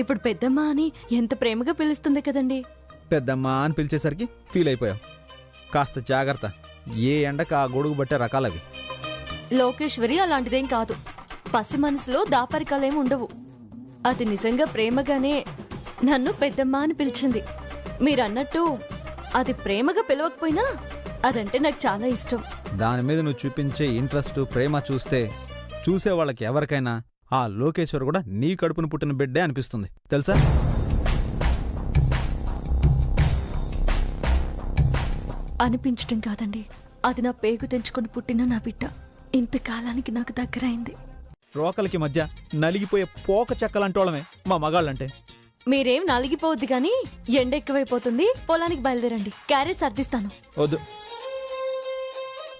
ఇప్పుడు పెద్దమ్మ అని ఎంత ప్రేమగా పిలుస్తుంది కదండి. పెద్దమ్మ అని పిలిచేసరికి ఫీల్ అయిపోయావు. కాస్త జాగ్రత్త, ఏ ఎండకు ఆ గొడుగు బట్టే రకాలవి. లోకేశ్వరి అలాంటిదేం కాదు. పసి మనసులో దాపరికాలేం ఉండవు. అది నిజంగా ప్రేమగానే నన్ను పెద్దమ్మ అని పిలిచింది. మీరన్నట్టు అది ప్రేమగా పిలవకపోయినా అదంటే నాకు చాలా ఇష్టం. దాని మీద నువ్వు చూపించే ఇంట్రెస్ట్, ప్రేమ చూస్తే చూసే వాళ్ళకి ఎవరికైనా ఆ లోకేశ్వర్ కూడా నీ కడుపును పుట్టిన బిడ్డే అనిపిస్తుంది తెలుసా. అనిపించటం కాదండి, అది నా పేగు తెంచుకొని పుట్టిన నా బిడ్డ. ఇంతకాలానికి నాకు దగ్గరైంది. రోకలకి మధ్య నలిగిపోయే పోక చెక్కలంటోళమే మా మగాళ్ళంటే. మీరేం నలిగిపోవద్దు గాని ఎండ ఎక్కువైపోతుంది. పొలానికి బయలుదేరండి, క్యారేజ్ సర్దిస్తాను. వద్దు,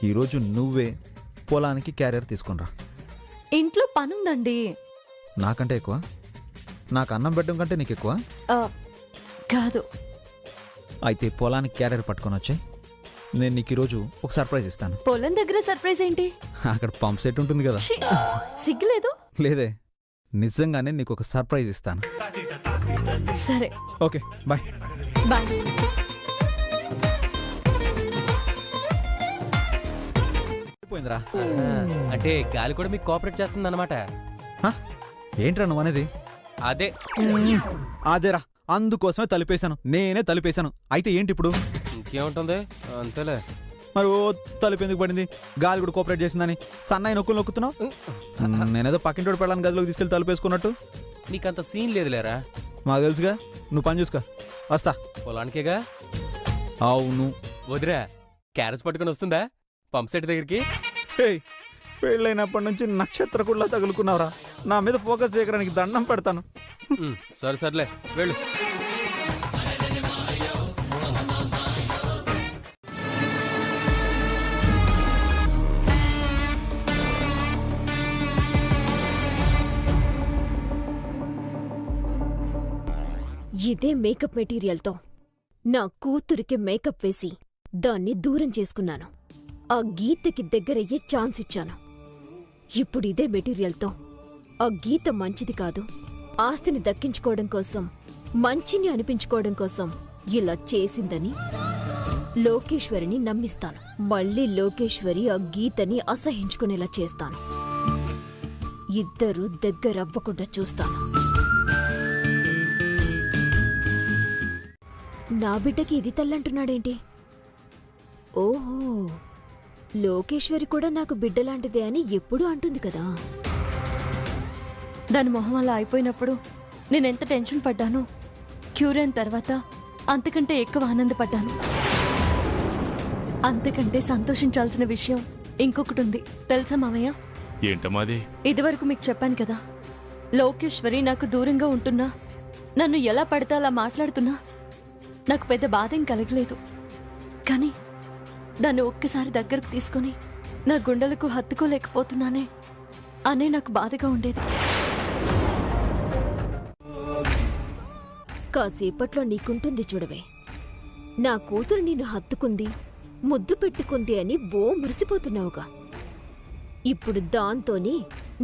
ఈరోజు నువ్వే పొలానికి క్యారియర్ తీసుకునిరా. ఇంట్లో పనుందండి. నాకంటే ఎక్కువ? నాకు అన్నం పెట్టడం కంటే నీకు ఎక్కువ? కాదు. అయితే పొలానికి క్యారియర్ పట్టుకొని వచ్చాయి. నేను నీకు ఈరోజు ఒక సర్ప్రైజ్ ఇస్తాను. పొలం దగ్గర సర్ప్రైజ్ ఏంటి? అక్కడ పంప్ సెట్ ఉంటుంది కదా. సిగ్గులేదు? లేదే, నిజంగానే నీకు ఒక సర్ప్రైజ్ ఇస్తాను. సరే, ఓకే, బాయ్. బాయ్. పోయిందిరా. అంటే గాలి కూడా మీకు కోఆపరేట్ చేస్తుంది అనమాట. ఏంట్రా నువ్వు అనేది? అదే అదేరా, అందుకోసమే తలుపేశాను. నేనే తలుపేశాను. అయితే ఏంటి ఇప్పుడు? ఇంకేముంటుంది, అంతేలే. మరి ఓ తలుపు ఎందుకు పడింది? గాలి కూడా కోఆపరేట్ చేసిందని సన్నాయి నొక్కులు నొక్కుతున్నావు. నేనేదో పక్కింటోడు పెళ్ళాలని గదిలోకి తీసుకెళ్ళి తలుపేసుకున్నట్టు. నీకంత సీన్ లేదులేరా. మాకు తెలుసుగా, నువ్వు పని చూసుకో. వస్తా. పొలానికేగా? అవును. వదిరా, క్యారెట్స్ పట్టుకొని వస్తుందా పంప్ సెట్ దగ్గరికి? పెళ్ళైనప్పటి నుంచి నక్షత్ర కూడా తగులుకున్నావురా. నా మీద ఫోకస్ చేయడానికి దండం పెడతాను. సరే సర్లే, వెళ్ళు. ఇదే మేకప్ మెటీరియల్తో నా కూతురికి మేకప్ వేసి దాన్ని దూరం చేసుకున్నాను. ఆ గీతకి దగ్గరయ్యే ఛాన్స్ ఇచ్చాను. ఇప్పుడు ఇదే మెటీరియల్తో ఆ గీత మంచిది కాదు, ఆస్తిని దక్కించుకోవడం కోసం, మంచిని అనిపించుకోవడం కోసం ఇలా చేసిందని లోకేశ్వరిని నమ్మిస్తాను. మళ్ళీ లోకేశ్వరి ఆ గీతని అసహించుకునేలా చేస్తాను. ఇద్దరూ దగ్గరవ్వకుండా చూస్తాను. నా బిడ్డకి ఇది తల్లంటున్నాడేంటి? ఓహో, లోకేశ్వరి కూడా నాకు బిడ్డలాంటిదే అని ఎప్పుడూ అంటుంది కదా. దాని మొహం అలా అయిపోయినప్పుడు నేనెంత టెన్షన్ పడ్డానో, క్యూర్ అయిన తర్వాత అంతకంటే ఎక్కువ ఆనందపడ్డాను. అంతకంటే సంతోషించాల్సిన విషయం ఇంకొకటి ఉంది తెలుసా మామయ్య? ఏంటమాది? ఇదివరకు మీకు చెప్పాను కదా, లోకేశ్వరి నాకు దూరంగా ఉంటున్నా, నన్ను ఎలా పడితే అలా మాట్లాడుతున్నా నాకు పెద్ద బాధేం కలగలేదు. కానీ దాన్ని ఒక్కసారి దగ్గరకు తీసుకుని నా గుండెలకు హత్తుకోలేకపోతున్నానే అనే నాకు బాధగా ఉండేది. కాసేపట్లో నీకుంటుంది చూడవే. నా కూతురు నిన్ను హత్తుకుంది, ముద్దు పెట్టుకుంది అని ఓ మురిసిపోతున్నావుగా. ఇప్పుడు దాంతోని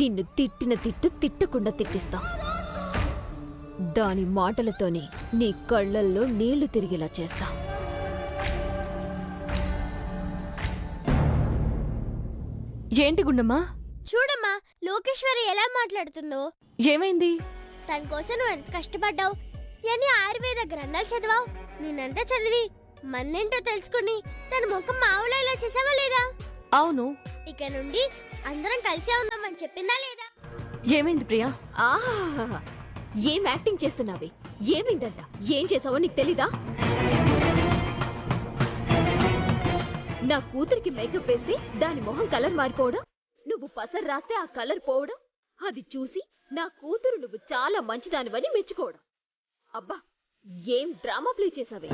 నిన్ను తిట్టిన తిట్టు తిట్టకుండా తిట్టిస్తా. దాని మాటలతోనే నీ కళ్ళల్లో నీళ్లు తిరిగేలా చేస్తా. ఏంటి గుండమ్మా? చూడమ్మా, లోకేశ్వరి ఎలా మాట్లాడుతుందో. ఏమైంది? తన కోసం నువ్వు ఎంత కష్టపడ్డావు, ఎన్ని ఆయుర్వేద గ్రంథాలు చదివావు. నేనంతా చదివి మందేంటో తెలుసుకుని తన ముఖం మావులో ఇలా చేసావా లేదా? అవును. ఇక నుండి అందరం కలిసే ఉందామని చెప్పిందా లేదా? ఏమైంది ప్రియా? ఆహా, ఏం యాక్టింగ్ చేస్తున్నావే? ఏమైందంట? ఏం చేసావో నీకు తెలీదా? నా కూతురికి మేకప్ వేస్తే దాని మొహం కలర్ మారిపోవడం, నువ్వు పసరు రాస్తే ఆ కలర్ పోవడం, అది చూసి నా కూతురు నువ్వు చాలా మంచిదానివని మెచ్చుకోవడం. అబ్బా, ఏం డ్రామా ప్లే చేసావే!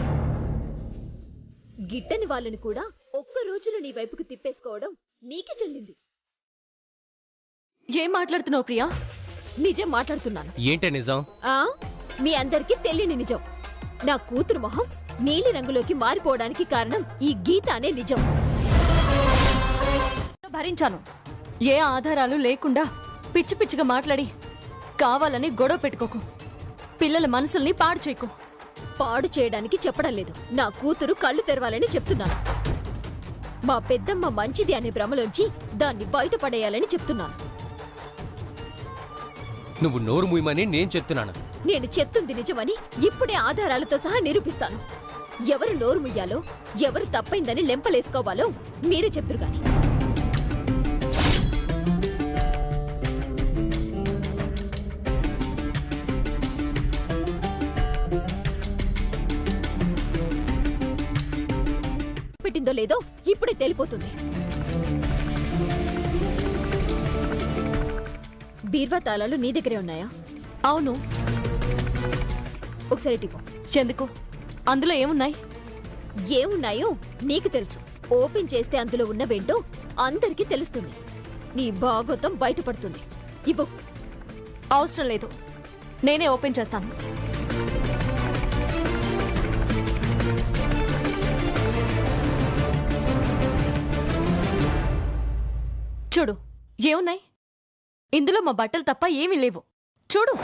గిట్టని వాళ్ళని కూడా ఒక్క రోజులో నీ వైపుకు తిప్పేసుకోవడం నీకే చెల్లింది. ఏం మాట్లాడుతున్నావు ప్రియా? నిజం మాట్లాడుతున్నాను. ఏంటే నిజం? మీ అందరికీ తెలియని నిజం. నా కూతురు మొహం నీలి రంగులోకి మారిపోవడానికి కారణం ఈ గీత అనే నిజం. భరించాను. ఏ ఆధారాలు లేకుండా పిచ్చి పిచ్చిగా మాట్లాడి కావాలని గొడవ పెట్టుకోకు. పిల్లల మనసుల్ని పాడు చేయకు. పాడు చేయడానికి చెప్పడం లేదు, నా కూతురు కళ్ళు తెరవాలని చెప్తున్నాను. మా పెద్దమ్మ మంచిది అనే భ్రమలోంచి దాన్ని బయటపడేయాలని చెప్తున్నాను. నువ్వు నోరు మూయమని నేను చెప్తున్నాను. నేను చెప్తుంది నిజమని ఇప్పుడే ఆధారాలతో సహా నిరూపిస్తాను. ఎవరు నోరు ముయ్యాలో, ఎవరు తప్పైందని లెంపలేసుకోవాలో మీరే చెప్తురు గాని. పెట్టిందో లేదో ఇప్పుడే తెలిపోతుంది. బీర్వా తాళాలు నీ దగ్గరే ఉన్నాయా? అవును. ఒకసారి టిపో. ఎందుకు? అందులో ఏమున్నాయి? ఏమున్నాయో నీకు తెలుసు. ఓపెన్ చేస్తే అందులో ఉన్నవేంటో అందరికీ తెలుస్తుంది. నీ భాగోతం బయటపడుతుంది. ఇవ్వు. అవసరం లేదు, నేనే ఓపెన్ చేస్తాను. చూడు, ఏమున్నాయి? ఇందులో మా బట్టలు తప్ప ఏమీ లేవు. చూడు.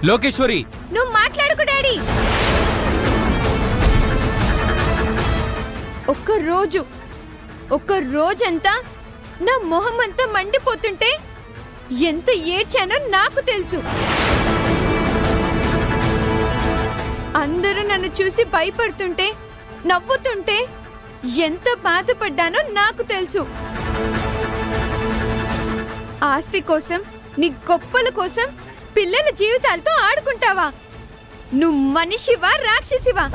లోకేశ్వరి, నువ్వు మాట్లాడుకు డాడీ. ఒక్క రోజంతా నా మొహం అంతా మండిపోతుంటే ఎంత ఏడ్చానో నాకు తెలుసు. అందరూ నన్ను చూసి భయపడుతుంటే, నవ్వుతుంటే ఎంత బాధపడ్డానో నాకు తెలుసు. ఆస్తి కోసం, నీ గొప్పల కోసం పిల్లల జీవితాలతో ఆడుకుంటావా? నువ్వు మనిషివా, రాక్షసివా?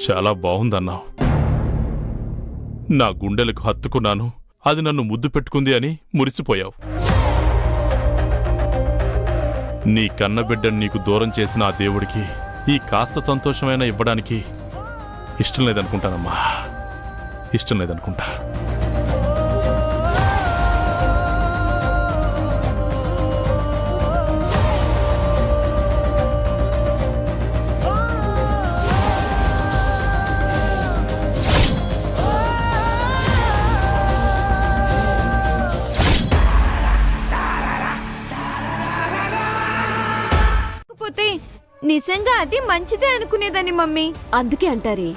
చాలా బావుందన్నావు. నా గుండెలకు హత్తుకున్నాను, అది నన్ను ముద్దు పెట్టుకుంది అని మురిసిపోయావు. నీ కన్నబిడ్డను నీకు దూరం చేసిన ఆ దేవుడికి ఈ కాస్త సంతోషమైనా ఇవ్వడానికి ఇష్టం లేదనుకుంటానమ్మా. ఇష్టం లేదనుకుంటా. నిజంగా అది మంచిదే అనుకునేదని మమ్మీ. అందుకే అంటారే,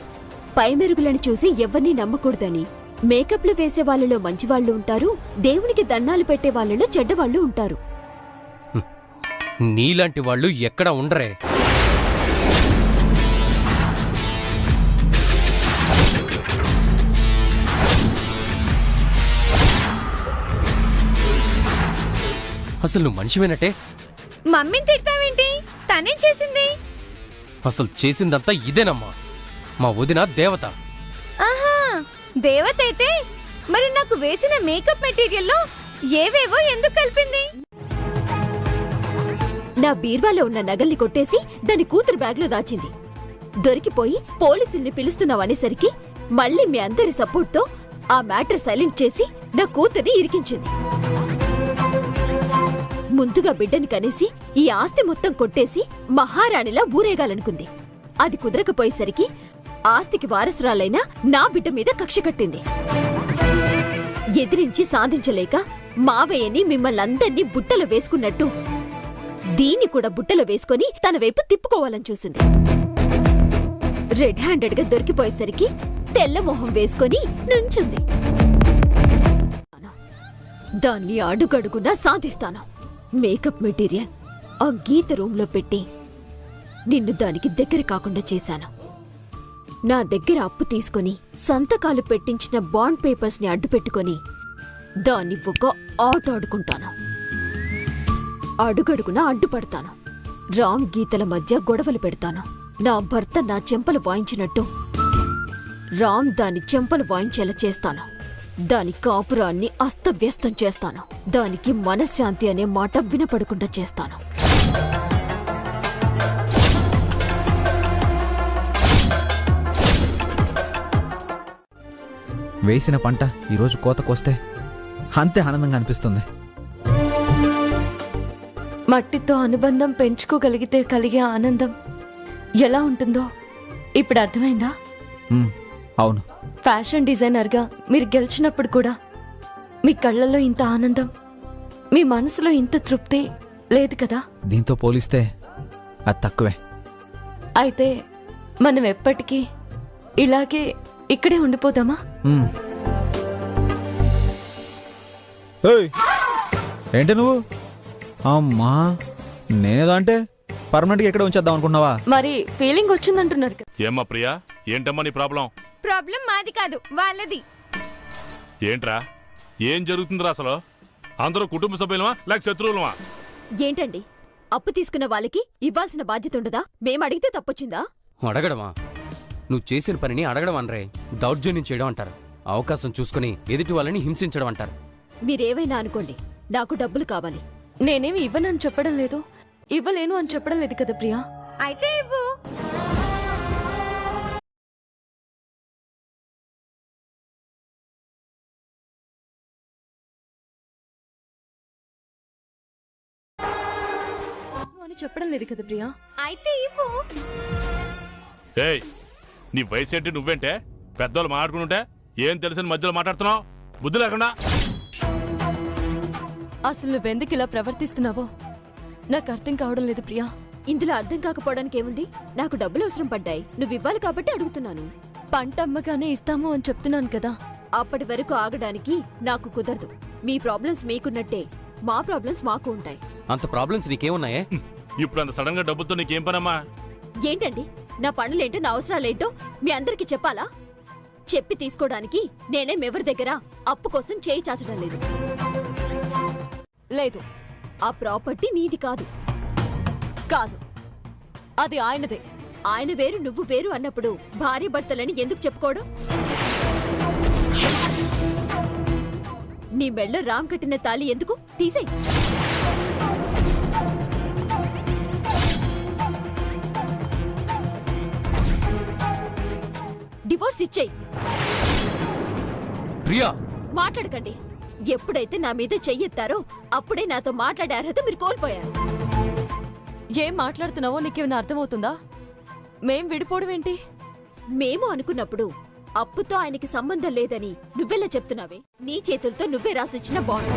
పై మెరుగులను చూసి ఎవరిని నమ్మకూడదని. మేకప్లు వేసే వాళ్ళలో మంచివాళ్లు ఉంటారు, దేవునికి దండాలు పెట్టే వాళ్ళలో చెడ్డవాళ్లు ఉంటారు. నీలాంటి వాళ్ళు ఎక్కడ ఉండరే. అసలు నువ్వు మనిషివేనట్టే. మమ్మీని తిడతావేంటి? తనేం చేసింది? అసలు చేసిందంతా ఇదేనమ్మా. మా వదిన దేవత. ఆహా, దేవత అయితే మరి నాకు వేసిన మేకప్ మెటీరియల్లో ఏవేవో ఎందుకు కలిపింది? నా బీర్వాలో ఉన్న నగల్ని కొట్టేసి దాని కూతురు బ్యాగ్లో దాచింది. దొరికిపోయి పోలీసుల్ని పిలుస్తున్నావనేసరికి మళ్ళీ మీ అందరి సపోర్ట్తో ఆ మ్యాటర్ సైలెంట్ చేసి నా కూతుర్ని ఇరికించింది. ముందుగా బిడ్డని కనేసి ఈ ఆస్తి మొత్తం కొట్టేసి మహారాణిలా ఊరేగాలనుకుంది. అది కుదరకపోయేసరికి ఆస్తికి వారసురాలైన నా బిడ్డ మీద కక్ష కట్టింది. ఎదిరించి సాధించలేక మావయ్యని మిమ్మల్నందర్నీ బుట్టలో వేసుకున్నట్టు దీన్ని కూడా బుట్టలో వేసుకొని తన వైపు తిప్పుకోవాలని చూసింది. రెడ్ హ్యాండెడ్ గా దొరికిపోయేసరికి తెల్ల మొహం వేసుకొని నుంచుంది. దాన్ని అడుగడుగునా సాధిస్తాను. మేకప్ మెటీరియల్ ఆ గీత రూంలో పెట్టి నిన్ను దానికి దగ్గర కాకుండా చేశాను. నా దగ్గర అప్పు తీసుకుని సంతకాలు పెట్టించిన బాండ్ పేపర్స్ ని అడ్డు పెట్టుకుని దాన్ని ఒక ఆట ఆడుకుంటాను. అడుగడుగునా అడ్డుపడతాను. రామ్ గీతల మధ్య గొడవలు పెడతాను. నా భర్త నా చెంపలు వాయించినట్టు రామ్ దాని చెంపలు వాయించేలా చేస్తాను. దాని కాపురాన్ని అస్తవ్యస్తం చేస్తాను. దానికి మనశ్శాంతి అనే మాట వినపడకుండా చేస్తాను. వేసిన పంట ఈరోజు కోతకొస్తే అంతే ఆనందంగా అనిపిస్తుంది. మట్టితో అనుబంధం పెంచుకోగలిగితే కలిగే ఆనందం ఎలా ఉంటుందో ఇప్పుడు అర్థమైందా? అవును. ఫ్యాషన్ డిజైనర్గా మీరు గెలిచినప్పుడు కూడా మీ కళ్ళల్లో ఇంత ఆనందం, మీ మనసులో ఇంత తృప్తి లేదు కదా? దీంతో పోలిస్తే అది తక్కువే. అయితే మనం ఎప్పటికీ ఇలాగే ఇక్కడే ఉండిపోదామా? ఏయ్, ఏంటి నువ్వు? అమ్మా, నేనేదో అంటే పర్మనెంట్గా ఎక్కడ ఉంచేద్దాం అనుకున్నావా? మరి ఫీలింగ్ వచ్చిందంటున్నారు కదా. ఏమ్మా ప్రియా, ఏంటమ్మా నీ ప్రాబ్లం? ప్రాబ్లం మాది కాదు, వాళ్ళది. ఏంట్రా, ఏం జరుగుతుందిరా అసలు? అందరూ కుటుంబ సభ్యులమా లేక శత్రువులమా? ఏంటండి, అప్పు తీసుకున్న వాళ్ళకి ఇవ్వాల్సిన బాధ్యత ఉండదా? మేమడిగితే తప్పొచ్చిందా? అడగడమా? నువ్వు చేసిన పనిని అడగడం అనరే, దౌర్జన్యం చేయడం అంటారు. అవకాశం చూసుకుని ఎదుటి వాళ్ళని హింసించడం అంటారు. మీరేవైనా అనుకోండి, నాకు డబ్బులు కావాలి. నేనేమి ఇవ్వనని చెప్పడం లేదు, ఇవ్వలేను అని చెప్పడం లేదు కదా ప్రియా. అయితే ఇవ్వు. అని చెప్పడం లేదు కదా ప్రియా. అయితే ఇవ్వు. ఏయ్, నీ వయసు ఏంటి? నువ్వేంటే పెద్దోళ్ళు మాట్లాడుకుంటుంటే ఏం తెలుసని మధ్యలో మాట్లాడుతున్నావు? బుద్ధి లేకుండా. అసలు నువ్వెందుకు ఇలా ప్రవర్తిస్తున్నావో నాకు అర్థం కావడం లేదు ప్రియా. ఇందులో అర్థం కాకపోవడానికి ఏముంది? నాకు డబ్బులు అవసరం పడ్డాయి, నువ్వివ్వాలి కాబట్టి అడుగుతున్నాను. పంట అమ్మగానే ఇస్తాము అని చెప్తున్నాను కదా. అప్పటి వరకు ఆగడానికి నాకు కుదరదు. మీ ప్రాబ్లమ్స్ మీకున్నట్టే మా ప్రాబ్లమ్స్ మాకు ఉంటాయి. అంత ప్రాబ్లమ్స్ నీకేమున్నాయే? ఇప్పుడు అంత సడన్ గా డబ్బుతో నీకేం పనమ్మా? ఏంటండి, నా పనులేంటో నా అవసరాలేంటో మీ అందరికీ చెప్పాలా? చెప్పి తీసుకోవడానికి నేనేం ఎవరి దగ్గర అప్పు కోసం చేయి చాచడం లేదు. లేదు, ఆ ప్రాపర్టీ నీది కాదు. కాదు, అది ఆయనదే. ఆయన వేరు నువ్వు వేరు అన్నప్పుడు భార్య భర్తలని ఎందుకు చెప్పుకోవడం? నీ మెళ్ళ రామ్ కట్టిన తాళి ఎందుకు? తీసేయ్. డివోర్స్ ఇచ్చేయ్. ప్రియా, మాట్లాడకండి. ఎప్పుడైతే నా మీద చెయ్యెత్తారో అప్పుడే నాతో మాట్లాడే అర్హత మీరు కోల్పోయారు. ఏం మాట్లాడుతున్నావో నీకేమైనా అర్థమవుతుందా? మేం విడిపోవడం ఏంటి? మేము అనుకున్నప్పుడు అప్పుతో ఆయనకి సంబంధం లేదని నువ్వెలా చెప్తున్నావే? నీ చేతులతో నువ్వే రాసిచ్చిన బాండ్.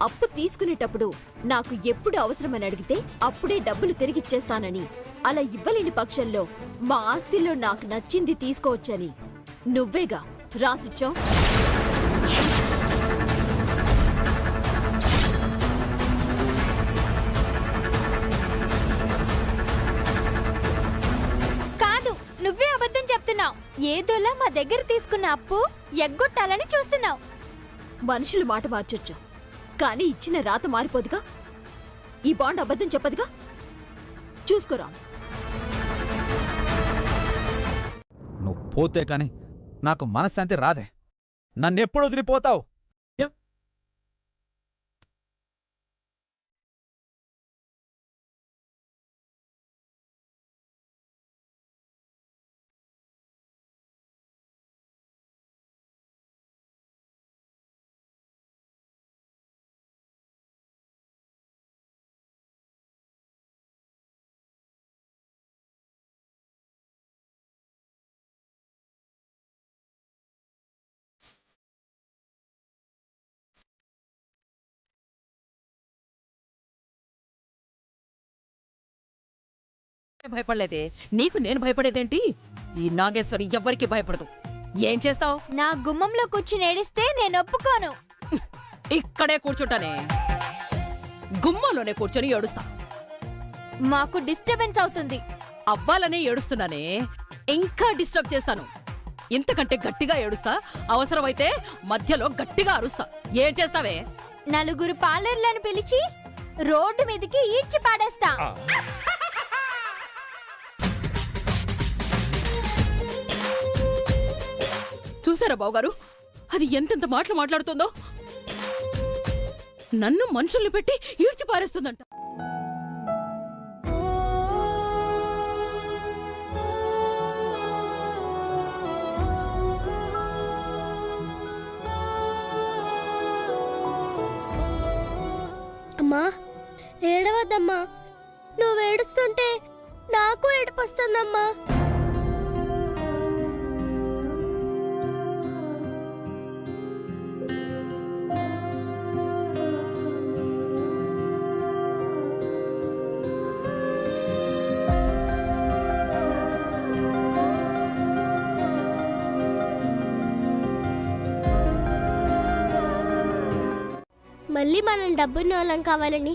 అప్పు తీసుకునేటప్పుడు నాకు ఎప్పుడు అవసరమని అడిగితే అప్పుడే డబ్బులు తిరిగిచ్చేస్తానని, అలా ఇవ్వలేని పక్షంలో మా ఆస్తిలో నాకు నచ్చింది తీసుకోవచ్చని నువ్వేగా రాసిచ్చావు. కాదు, నువ్వే అబద్ధం చెప్తున్నావు. ఏదోలా మా దగ్గర తీసుకున్న అప్పు ఎగ్గొట్టాలని చూస్తున్నావు. మనుషులు మాట మార్చొచ్చు, కానీ ఇచ్చిన రాత మారిపోదుగా. ఈ బాండ్ అబద్ధం చెప్పదుగా. చూసుకోరా. నువ్వు పోతే కాని నాకు మనశ్శాంతి రాదే. నన్నెప్పుడు వదిలిపోతావు? భయపడలేదే, నీకు నేను భయపడేదేంటి? ఈ నాగేశ్వరి ఎవ్వరికి భయపడదు. ఏం చేస్తావు? నా గుమ్మంలో కూర్చుని ఏడిస్తే నేను ఒప్పుకోను. ఇక్కడే కూర్చుంటానే, గుమ్మంలోనే కూర్చొని ఏడుస్తా. మాకు డిస్టర్బెన్స్ అవుతుంది. అవ్వాలనే ఏడుస్తున్నానే, ఇంకా డిస్టర్బ్ చేస్తాను. ఇంతకంటే గట్టిగా ఏడుస్తా, అవసరమైతే మధ్యలో గట్టిగా అరుస్తా. ఏం చేస్తావే? నలుగురు పార్లర్లను పిలిచి రోడ్డు మీదకి ఈడ్చి పాడేస్తా. చూసారా బావగారు, అది ఎంతెంత మాటలు మాట్లాడుతుందో. నన్ను మనుషుల్ని పెట్టి ఈడ్చి పారేస్తుందంట. అమ్మా, ఏడవద్దమ్మా. నువ్వు ఏడుస్తుంటే నాకు ఏడుపొస్తుందమ్మా. మళ్ళీ మనం డబ్బున్న వాళ్ళం కావాలని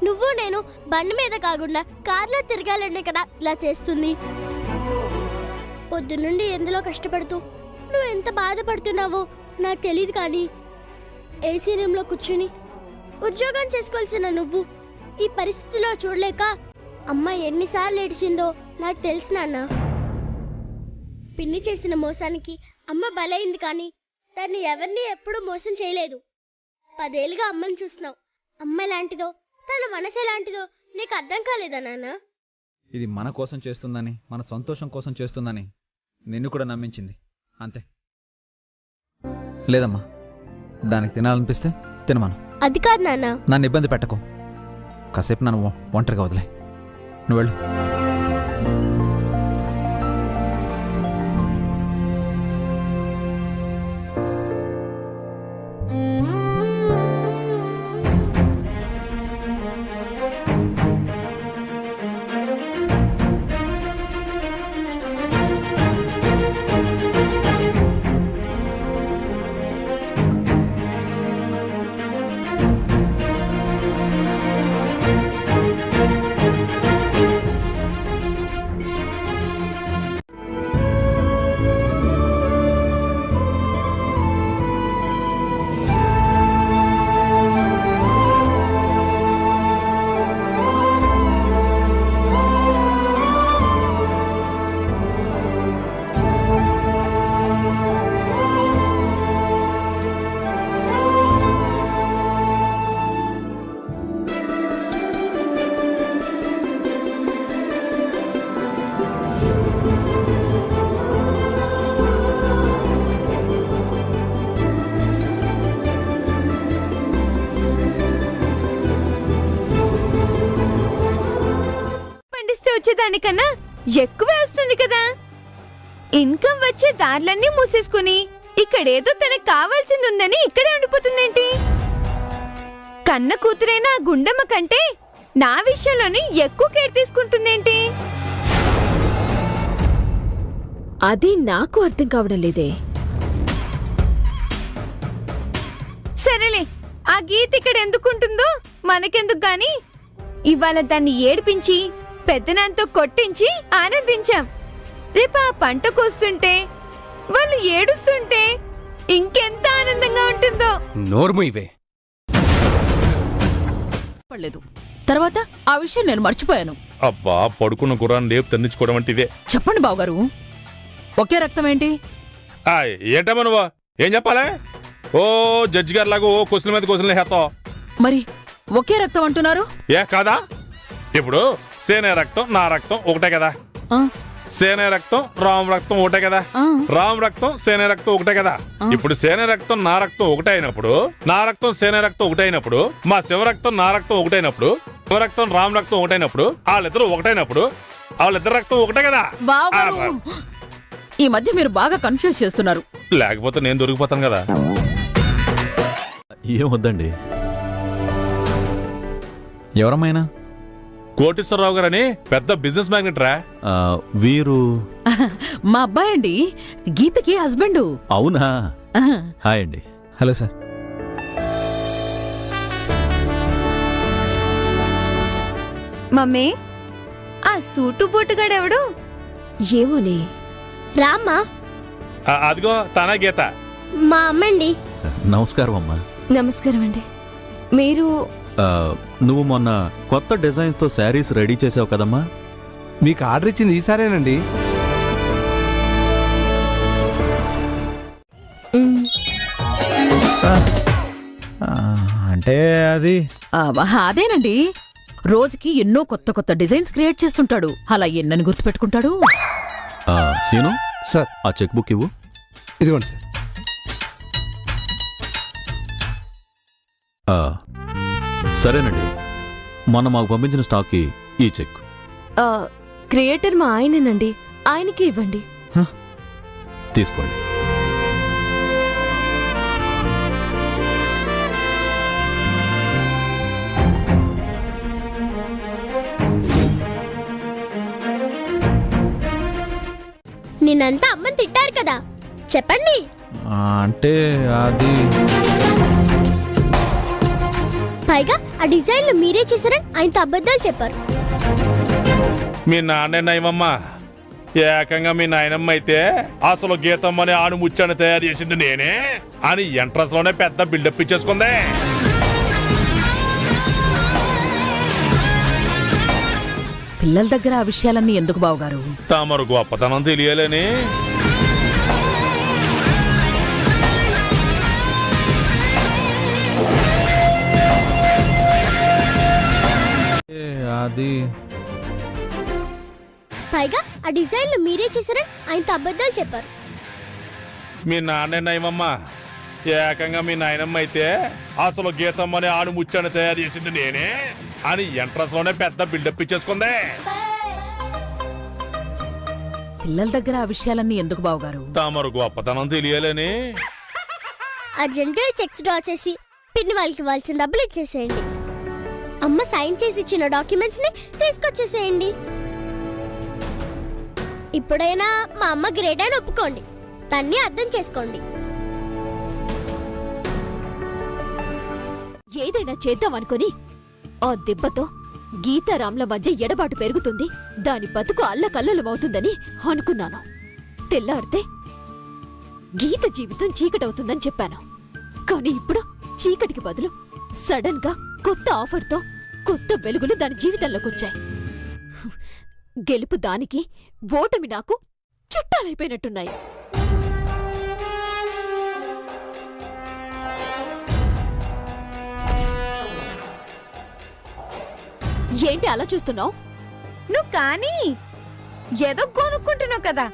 నువ్వు నేను బండి మీద కాకుండా కార్లో తిరగాలనే కదా ఇలా చేస్తుంది. పొద్దునుండి ఎందులో కష్టపడుతూ నువ్వు ఎంత బాధపడుతున్నావో నాకు తెలియదు, కానీ ఏసీ రూమ్లో కూర్చుని ఉద్యోగం చేసుకోవాల్సిన నువ్వు ఈ పరిస్థితిలో చూడలేక అమ్మ ఎన్నిసార్లు ఏడిచిందో నాకు తెలుసు నాన్న. పిన్ని చేసిన మోసానికి అమ్మ బలైంది, కానీ దాన్ని ఎవరిని ఎప్పుడూ మోసం చేయలేదు. 10 ఏళ్ళుగా అమ్మని చూస్తున్నావు. అమ్మ ఎలాంటిదో తన మనసు ఎలాంటిదో నీకు అర్థం కాలేదా నాన్న? ఇది మన కోసం చేస్తుందని, మన సంతోషం కోసం చేస్తుందని నిన్ను కూడా నమ్మించింది, అంతే. లేదమ్మా, దానికి తినాలనిపిస్తే తినమను. అది కాదు నాన్న. నన్ను ఇబ్బంది పెట్టకు. కాసేపు నన్ను ఒంటరిగా వదిలే. నువ్వు వెళ్ళు. వచ్చేదానికన్నా ఎక్కువే వస్తుంది కదా. ఇన్కమ్ వచ్చే దారులన్నీ మూసేసుకుని ఇక్కడేదో తనకు కావాల్సింది ఉందని ఇక్కడే ఉండిపోతుందేంటి? కన్న కూతురైన ఆ గుండమ్మ కంటే నా విషయంలోని ఎక్కువ కేర్ తీసుకుంటుందేంటి? అది నాకు అర్థం కావడం లేదే. సరేలే, ఆ గీత ఇక్కడ ఎందుకుంటుందో మనకెందుకు గాని. ఇవాళ దాన్ని ఏడిపించి పెద్దనాంతో కొట్టించి ఆనందించాం. రేపు ఆ పంట కోస్తుంటే వాళ్ళు ఏడుస్తుంటే ఇంకెంత ఆనందంగా ఉంటుందో. నోర్ము ఇవే. తర్వాత ఆ విషయం నేను మర్చిపోయాను. అబ్బా, పడుకున్న గుర్రాన్ని లేపు తన్నించుకోవడం అంటే ఇదే. చెప్పండి బావగారు, ఒకే రక్తం ఏంటి? ఏంటమ్మా నువ్వు ఏం చెప్పాలి? ఓ జడ్జి గారు లాగా ఓ క్వశ్చన్ మీద క్వశ్చన్లు వేస్తావు. మరి ఒకే రక్తం అంటున్నారు? ఏ కాదా? ఇప్పుడు సేనే రక్తం నా రక్తం ఒకటే కదా. సేనే రక్తం రామ్ రక్తం ఒకటే కదా. రామ్ రక్తం సేనే రక్తం ఒకటే కదా. ఇప్పుడు సేనే రక్తం నా రక్తం ఒకటే అయినప్పుడు, నా రక్తం సేనే రక్తం ఒకటే అయినప్పుడు, మా శివ రక్తం నా రక్తం ఒకటే అయినప్పుడు, శివ రక్తం రామ్ రక్తం ఒకటైనప్పుడు, వాళ్ళిద్దరు ఒకటైనప్పుడు వాళ్ళిద్దరు రక్తం ఒకటే కదా. ఈ మధ్య మీరు బాగా కన్ఫ్యూజ్ చేస్తున్నారు. లేకపోతే నేను దొరికిపోతాను కదా. ఏం వద్దండి. ఎవరమైనా కోటేశ్వరరావు గారని పెద్ద బిజినెస్ మ్యాగ్నెట్ రా. వీరు మా అబ్బాయి అండి, గీతకి హస్బెండ్. అవునా? హాయ్ అండి. Hello sir. మమ్మీ, ఆ సూటు బూటుగాడెవడు? ఏమోనే. రామ్మా. అదిగో తన గీత. మా అమ్మండి. నమస్కారం అమ్మా. నమస్కారం అండి. మీరు నువ్వు మొన్న కొత్త డిజైన్స్ తో శారీస్ రెడీ చేసావు కదమ్మా? మీకు ఆర్డర్ ఇచ్చింది ఈసారేనండి. అంటే అది అదేనండి, రోజుకి ఎన్నో కొత్త కొత్త డిజైన్స్ క్రియేట్ చేస్తుంటాడు. అలా ఎన్నని గుర్తుపెట్టుకుంటాడు. సీను సార్, ఆ చెక్ బుక్ ఇవ్వు. ఇదిగోండి సార్. సరేనండి, మొన్న మాకు పంపించిన స్టాక్కి ఈ చెక్. క్రియేటర్ మా ఆయనేనండి, ఆయనకి ఇవ్వండి. తీసుకోండి. నిన్నంతా అమ్మని తిట్టారు కదా, చెప్పండి. అంటే అది పైగా ఆ డిజైన్లు మీరే చేశారని ఆయనతో అబద్ధాలు చెప్పారు. మీ నాన్నే నయమమ్మా, ఏకంగా మీ నాయనమ్మ అయితే అసలు గీతమ్మని ఆణిముత్యాన్ని తయారు చేసింది నేనే అని ఎంట్రన్స్ లోనే పెద్ద బిల్డప్ ఇచ్చేసుకుందే. పిల్లల దగ్గర ఆ విషయాలన్నీ ఎందుకు బావగారు? తమరు గొప్పతనం తెలియాలని. అది పైగా ఆ డిజైన్లు మీరే చేశారని ఆయనతో అబద్ధాలు చెప్పారు. మీ నాన్నే నయమమ్మా, ఏకంగా మీ నాయనమ్మ అయితే అసలు గీతమ్మని ఆణిముత్యాన్ని తయారు చేసింది నేనే అని ఎంట్రన్స్ లోనే పెద్ద బిల్డప్ ఇచ్చేసుకుందే. పిల్లల దగ్గర ఆ విషయాలన్నీ ఎందుకు బావగారు? తమరు గొప్పతనం తెలియాలని. అర్జెంటుగా చెక్స్ డ్రా చేసి పిన్ని వాళ్ళకి ఇవ్వాల్సిన డబ్బులు ఇచ్చేసేయండి. అమ్మ సైన్ చేసి ఇచ్చిన డాక్యుమెంట్స్ ని తీసుకొచ్చేసేయండి. ఇప్పుడైనా మా అమ్మ గ్రేట్ అని ఒప్పుకోండి, తన్ని అర్థం చేసుకోండి. ఏదైనా చేద్దామనుకొని ఆ దెబ్బతో గీతారాంల మధ్య ఎడబాటు పెరుగుతుంది, దాని బతుకు అల్లకల్లోలమవుతుందని అనుకున్నాను. తెల్లారితే గీత జీవితం చీకటవుతుందని చెప్పాను. కానీ ఇప్పుడు చీకటికి బదులు సడన్ గా కొత్త ఆఫర్తో కొత్త వెలుగులు దాని జీవితంలోకొచ్చాయి. గెలుపు దానికి, ఓటమి నాకు చుట్టాలైపోయినట్టున్నాయి. ఏంటి అలా చూస్తున్నావు? నువ్వు కానీ ఏదో కొనుక్కుంటున్నావు కదా,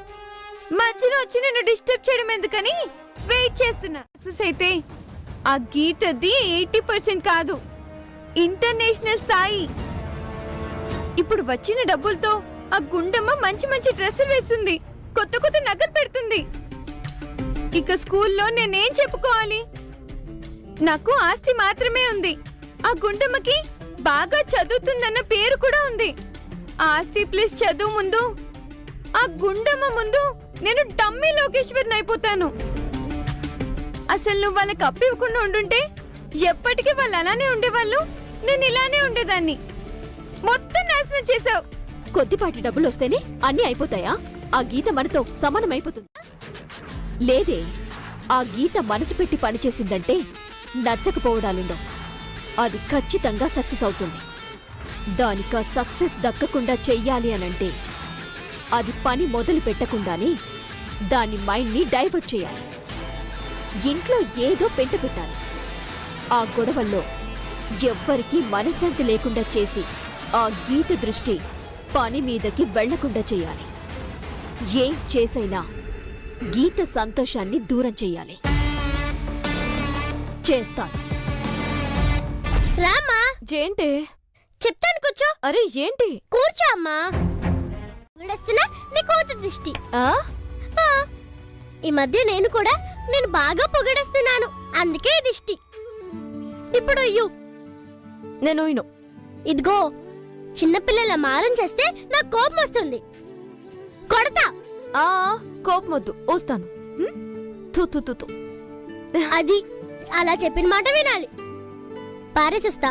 మధ్యలో వచ్చి నిన్ను డిస్టర్బ్ చేయడం ఎందుకని వెయిట్ చేస్తున్నా. సక్సెస్ అయితే ఆ గీతది 80% కాదు, ఇంటర్నేషనల్ స్థాయి. ఇప్పుడు వచ్చిన డబ్బులతో ఆ గుండమ్మ మంచి మంచి డ్రెస్సులు వేస్తుంది, కొత్త కొత్త నగలు పెడుతుంది. ఇక స్కూల్లో నేనేం చెప్పుకోవాలి? నాకు ఆస్తి మాత్రమే ఉంది, ఆ గుండమ్మకి బాగా చదువుతుందన్న పేరు కూడా ఉంది. ఆస్తి ప్లస్ చదువు ముందు, ఆ గుండమ్మ ముందు నేను డమ్మీ లోకేశ్వరిని అయిపోతాను. అసలు నువ్వు వాళ్ళకి అప్పివ్వకుండా ఉండుంటే ఎప్పటికీ వాళ్ళు అలానే ఉండేవాళ్ళు, నేను ఇలానే ఉండేదాన్ని. మొత్తం నాశనం చేసావు. కొద్దిపాటి డబ్బులు వస్తేనే అన్నీ అయిపోతాయా? ఆ గీత మనతో సమానమైపోతుంది. లేదే, ఆ గీత మనసు పెట్టి పనిచేసిందంటే నచ్చకపోవడాలుండవు. అది ఖచ్చితంగా సక్సెస్ అవుతుంది. దానికా సక్సెస్ దక్కకుండా చెయ్యాలి అనంటే అది పని మొదలు పెట్టకుండానే దాని మైండ్ని డైవర్ట్ చేయాలి. ఇంట్లో ఏదో పెంట పెట్టాలి. ఆ గొడవల్లో ఎవ్వరికీ మనశ్శాంతి లేకుండా చేసి ఆ గీత దృష్టి పని మీదకి వెళ్లకుండా చెయ్యాలి. ఏం చేసైనా గీత సంతోషాన్ని దూరం చెయ్యాలి. చేస్తాను. రామా, ఏంటే? చెప్తాను, కూర్చో. అరే ఏంటి? కూర్చో అమ్మా. పొగడేస్తున్నా నీ కూతురు దృష్టి. ఆ? ఈ మధ్య నేను బాగా పొగడేస్తున్నాను, అందుకే ఈ దిష్టి. ఇప్పుడు ఇయ్యు. నేను ఇను. ఇదిగో, చిన్నపిల్లల మారం చేస్తే నాకు కోపం వస్తుంది, కొడతా. ఆ కోపం వద్దు, వస్తాను. తు తు తు తు. అది అలా చెప్పిన మాట వినాలి. పారేసిస్తా.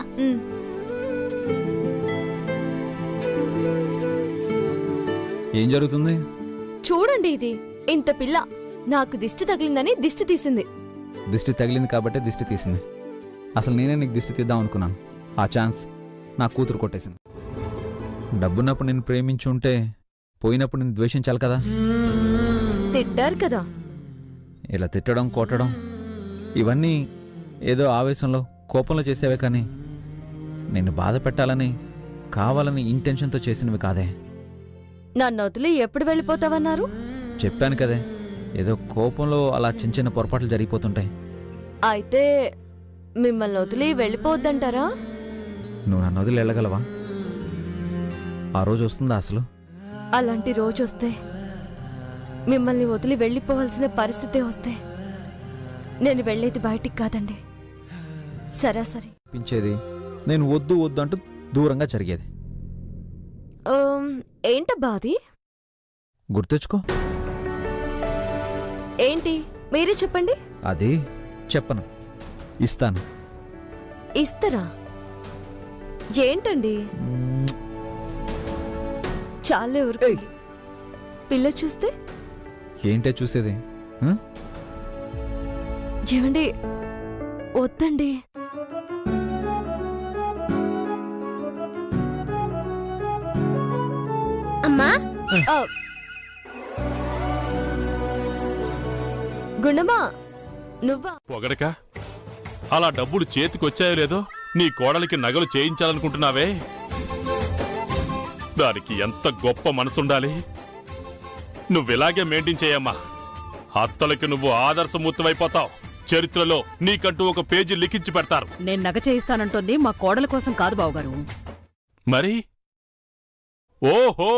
ఏం జరుగుతుంది? చూడండి, ఇది ఇంత పిల్ల నాకు దిష్టి తగిలిందని దిష్టి తీసింది. దిష్టి తగిలింది కాబట్టి దిష్టి తీసింది. అసలు నేనే నీకు దిష్టి తీద్దాం అనుకున్నాను. ఆ ఛాన్స్ నా కూతురు కొట్టేసింది. డబ్బున్నప్పుడు నేను ప్రేమించి ఉంటే పోయినప్పుడు నేను ద్వేషించాలి కదా. తిట్టారు కదా. ఇలా తిట్టడం, కొట్టడం ఇవన్నీ ఏదో ఆవేశంలో, కోపంలో చేసేవే కానీ నిన్ను బాధ పెట్టాలని, కావాలని ఇంటెన్షన్తో చేసినవి కాదే. నన్ను వదిలి ఎప్పుడు వెళ్ళిపోతావన్నారు? చెప్పాను కదే, ఏదో కోపంలో అలా చిన్న చిన్న పొరపాట్లు జరిగిపోతుంటాయి. అయితే మిమ్మల్ని వదిలి వెళ్ళిపోవద్దంటారా? నువ్వు నన్ను వదిలి వెళ్ళగలవా? ఆ రోజు వస్తుందా అసలు? అలాంటి రోజు వస్తే, మిమ్మల్ని వదిలి వెళ్ళిపోవాల్సిన పరిస్థితే వస్తే, నేను వెళ్ళేది బయటికి కాదండి, సరాసరి పించేది నేను వద్దు వద్దు అంటూ దూరంగా జరిగేది. ఏంటబ్బా అది? గుర్తెచ్చుకో. ఏంటి మీరే చెప్పండి. అది చెప్పను, ఇస్తాను. ఇస్తారా? ఏంటండి చాలే ఊరికి పిల్ల చూస్తే ఏంటే చూసేది? ఆ? ఏమండి వద్దండి. అమ్మా ఆ. గుండమ్మా నువ్వా? పొగడక అలా డబ్బులు చేతికొచ్చాయో లేదో నీ కోడలికి నగలు చేయించాలనుకుంటున్నావే, దానికి ఎంత గొప్ప మనసుండాలి. నువ్విలాగే మెయింటైన్ చేయమ్మా. అత్తలకి నువ్వు ఆదర్శమూర్తివైపోతావు. చరిత్రలో నీకంటూ ఒక పేజీ లిఖించి పెడతారు. నేను నగ చేయిస్తానంటోంది మా కోడల కోసం కాదు బావగారు. మరి ఓహో,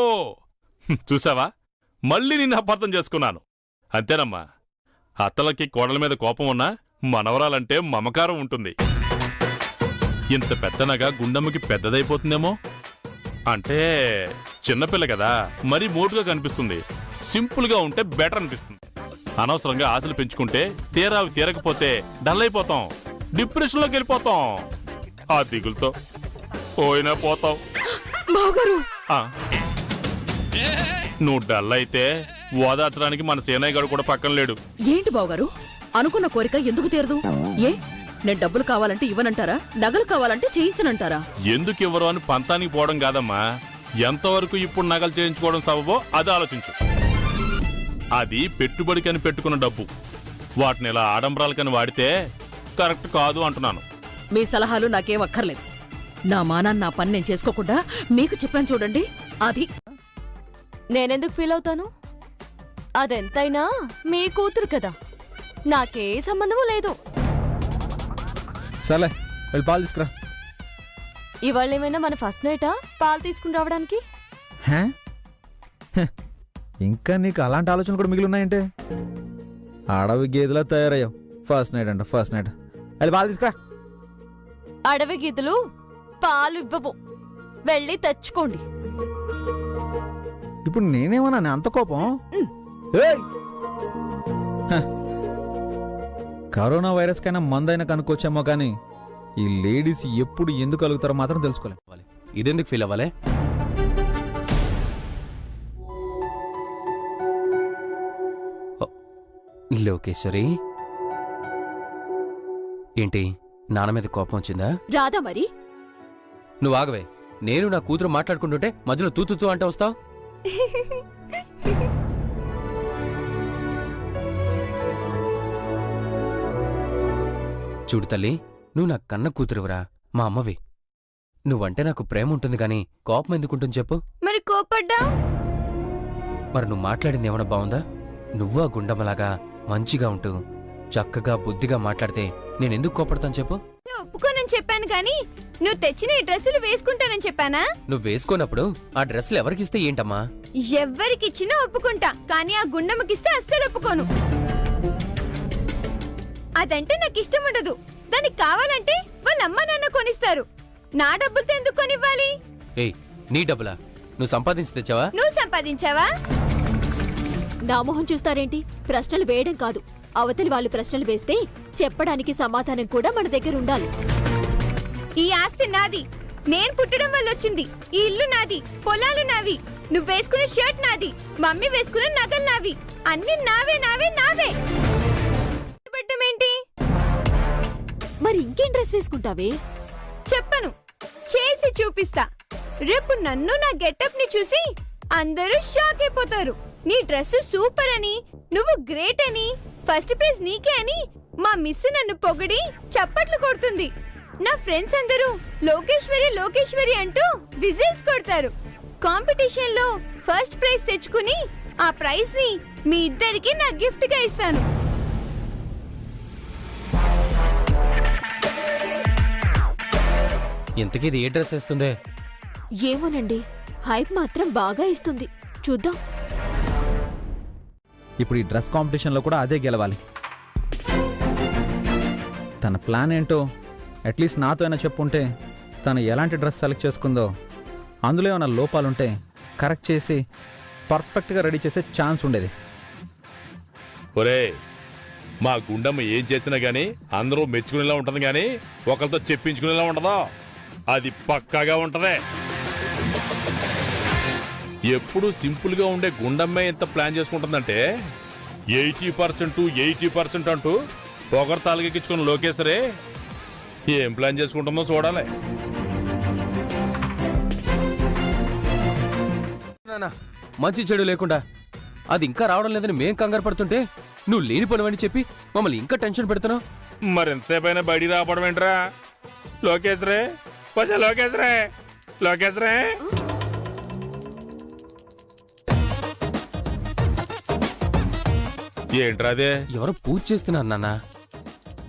చూసావా, మళ్ళీ నిన్ను అపార్థం చేసుకున్నాను. అంతేనమ్మా, అత్తలకి కోడల మీద కోపం ఉన్నా మనవరాలంటే మమకారం ఉంటుంది. ఇంత పెద్దనగా గుండమ్మకి పెద్దదైపోతుందేమో. అంటే చిన్నపిల్ల కదా, మరీ మోటుగా కనిపిస్తుంది. సింపుల్గా ఉంటే బెటర్ అనిపిస్తుంది. అనవసరంగా ఆశలు పెంచుకుంటే తీరావి తీరకపోతే డల్ అయిపోతాం, డిప్రెషన్లోకి వెళ్ళిపోతాం. ఆ దిగులతో పోయినా పోతాం. నువ్వు డల్ అయితే ఓదార్చడానికి మన సేనయ్య గారు కూడా పక్కన లేడు. ఏంటి బావగారు, అనుకున్న కోరిక ఎందుకు తీరదు? ఏ నేను డబ్బులు కావాలంటే ఇవ్వనంటారా? నగలు కావాలంటే చేయించనంటారా? ఎందుకు ఇవ్వరు అని పంతానికి పోవడం కాదమ్మా, ఎంతవరకు ఇప్పుడు నగలు చేయించుకోవడం సబబో అది ఆలోచించు. అది పెట్టుబడికని పెట్టుకున్న డబ్బు, వాటిని ఇలా ఆడంబరాలకని వాడితే కరెక్ట్ కాదు అంటున్నాను. మీ సలహాలు నాకేం అక్కర్లేదు. నా మానాన్ని నా పని నేను చేసుకోకుండా మీకు చెప్పాను చూడండి, అది. నేనెందుకు ఫీల్ అవుతాను? అదెంతైనా మీ కూతురు కదా, నాకే సంబంధము లేదు. సరే వెళ్ళి పాలు తీసుకురా. ఇవాళ ఏమైనా మన ఫస్ట్ నైటా పాలు తీసుకుని రావడానికి? హే? హె, ఇంకా నీకు అలాంటి ఆలోచనలు కూడా మిగిలి ఉన్నాయంటే? అడవి గేదెలా తయారయ్యావు. ఫస్ట్ నైట్ అంట, ఫస్ట్ నైట్. వెళ్ళి పాలు తీసుకురా. అడవి గీతలు పాలు ఇవ్వవు, వెళ్ళి తెచ్చుకోండి. ఇప్పుడు నేనేమన్నా అంత కోపం? ఏయ్! హ. కరోనా వైరస్ కైనా మందైనా కనుక్కొచ్చామో కానీ ఈ లేడీస్ ఎప్పుడు ఎందుకు కలుగుతారో మాత్రం తెలుసుకోలేం. ఇదెందుకు ఫీల్ అవ్వాలే? లోకేశ్వరి, ఏంటి నాన్న మీద కోపం వచ్చిందా? రాదా మరి? నువ్వు ఆగవే, నేను నా కూతురు మాట్లాడుకుంటుంటే మధ్యలో తూతూ అంటే వస్తావు. చూడు తల్లి, నువ్వు నా కన్న కూతురువరా, మా అమ్మవి. నువ్వంటే నాకు ప్రేమ ఉంటుంది గాని కోపం ఎందుకుంటుంది చెప్పు? మరి కోపడ్డా? మరి నువ్వు మాట్లాడింది ఏమన్నా బావుందా? నువ్వు ఆ గుండమ్మలాగా మంచిగా ఉంటూ చక్కగా బుద్ధిగా మాట్లాడితే నేనెందుకు కోపడతాను చెప్పు? ఒప్పుకోనని చెప్పాను గాని నువ్వు తెచ్చిన ఈ డ్రెస్సులు వేసుకుంటానని చెప్పానా? నువ్వు వేసుకున్నప్పుడు ఆ డ్రెస్సులు ఎవరికిస్తే ఏంటమ్మా? ఎవ్వరికిచ్చినా ఒప్పుకుంటా, కానీ ఆ గుండమ్మకిస్తే అస్సలు ఒప్పుకోను. అదంటే నాకు ఇష్టం ఉండదు. దానికి కావాలంటే వాళ్ళ అమ్మ నాన్న కొనిస్తారు. నా డబ్బులతో ఎందుకు కొనివ్వాలి? ఏయ్, నీ డబ్బులా? నువ్వు సంపాదించి తెచ్చావా? నువ్వు సంపాదించావా? నా మొహం చూస్తారేంటి? ప్రశ్నలు వేయడం కాదు, అవతలి వాళ్ళు ప్రశ్నలు వేస్తే చెప్పడానికి సమాధానం కూడా మన దగ్గర ఉండాలి. ఈ ఆస్తి నాది, నేను పుట్టడం వల్ల వచ్చింది. ఈ ఇల్లు నాది, పొలాలు నావి, నువ్వు వేసుకున్న షర్ట్ నాది, మమ్మీ వేసుకున్న నగలు నావి, అన్ని నావే నావే నావే. ఏంటి? మరి ఇంకేం డ్రెస్ వేసుకుంటావే? చెప్పను, చేసి చూపిస్తా. రేపు నన్ను నా గెటప్ ని చూసి అందరూ షాక్ అయిపోతారు. నీ డ్రెస్ సూపర్ అని, నువ్వు గ్రేట్ అని, ఫస్ట్ ప్రైజ్ నీకే అని మా మిస్ నన్ను పొగిడి చప్పట్లు కొడుతుంది. నా ఫ్రెండ్స్ అందరూ లోకేశ్వరి లోకేశ్వరి అంటూ విజిల్స్ కొడతారు. కాంపిటీషన్ లో ఫస్ట్ ప్రైజ్ తెచ్చుకుని ఆ ప్రైజ్ ని మీ ఇద్దరికి నా గిఫ్ట్ గా ఇస్తాను. ఇంతకీ ఇది ఏ డ్రెస్ వేస్తుందే? ఏమోనండి, హైప్ మాత్రం బాగా ఇస్తుంది. చూద్దాం. ఇప్పుడు ఈ డ్రెస్ కాంపిటీషన్లో కూడా అదే గెలవాలి. తన ప్లాన్ ఏంటో అట్లీస్ట్ నాతో అయినా చెప్పుంటే తను ఎలాంటి డ్రెస్ సెలెక్ట్ చేసుకుందో, అందులో ఏమైనా లోపాలుంటే కరెక్ట్ చేసి పర్ఫెక్ట్గా రెడీ చేసే ఛాన్స్ ఉండేది. ఒరే, మా గుండమ్మ ఏం చేసినా గానీ అందరూ మెచ్చుకునేలా ఉంటుంది గానీ ఒకరితో చెప్పించుకునేలా ఉండదా? అది పక్కాగా ఉంటదే. ఎప్పుడు సింపుల్ గా ఉండే గుండమ్మే ఎంత ప్లాన్ చేసుకుంటుందంటే 80% అంటూ పొగరు తాలకెక్కించుకున్న లోకేశ్వరే ఏం ప్లాన్ చేసుకుంటుందో చూడాలి. మంచి చెడు లేకుండా అది ఇంకా రావడం లేదని మేం కంగారు పడుతుంటే నువ్వు లేని పనివని చెప్పి మమ్మల్ని ఇంకా టెన్షన్ పెడుతున్నావు. మరెంతసేపు అయినా బయటికి రావడం ఏంట్రా? లోకేశ్వరే లోకేశ్వరే లోకేశ్వరే ఏంట్రా అదే? ఎవరో పూజ చేస్తున్నారు నాన్న.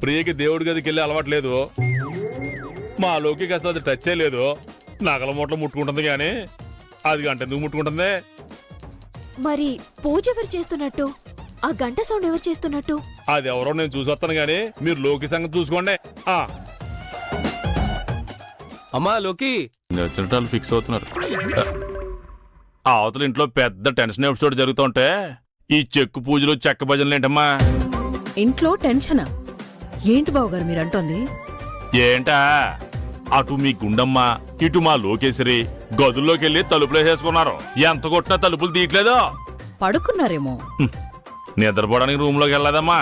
ప్రియకి దేవుడి గదికి వెళ్ళి అలవాట్లేదు, మా లోకి అసలు అది టచ్ చేయలేదు. నగల మూటలు ముట్టుకుంటుంది కానీ అది గంట ఎందుకు ముట్టుకుంటుంది? మరి పూజ ఎవరు చేస్తున్నట్టు? ఆ గంట సౌండ్ ఎవరు చేస్తున్నట్టు? అది ఎవరో నేను చూసొస్తాను గానీ మీరు లోకి సంగతి చూసుకోండి. అమ్మా లోకి నచ్చినట్టు ఫిక్స్ అవుతున్నారు. ఆ అవతల ఇంట్లో పెద్ద టెన్షన్ ఎపిసోడ్ జరుగుతుంటే ఈ చెక్కు పూజలు చెక్క భజనలు ఏంటమ్మా? ఇంట్లో టెన్షనా ఏంటి బావగారు మీరంటోంది? ఏంటా అటు మీ గుండమ్మ ఇటు మా లోకేశ్వరి గదుల్లోకి వెళ్ళి తలుపులేసేసుకున్నారు. ఎంత కొట్టినా తలుపులు తీయట్లేదు. పడుకున్నారేమో. నిద్రపోవడానికి రూమ్ లోకి వెళ్ళలేదమ్మా.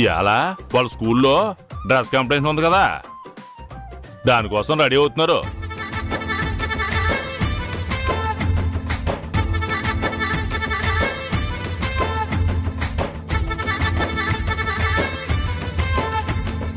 ఇవాళ వాళ్ళ స్కూల్లో డ్రెస్ కాంపిటీషన్ ఉంది కదా, దానికోసం రెడీ అవుతున్నారు.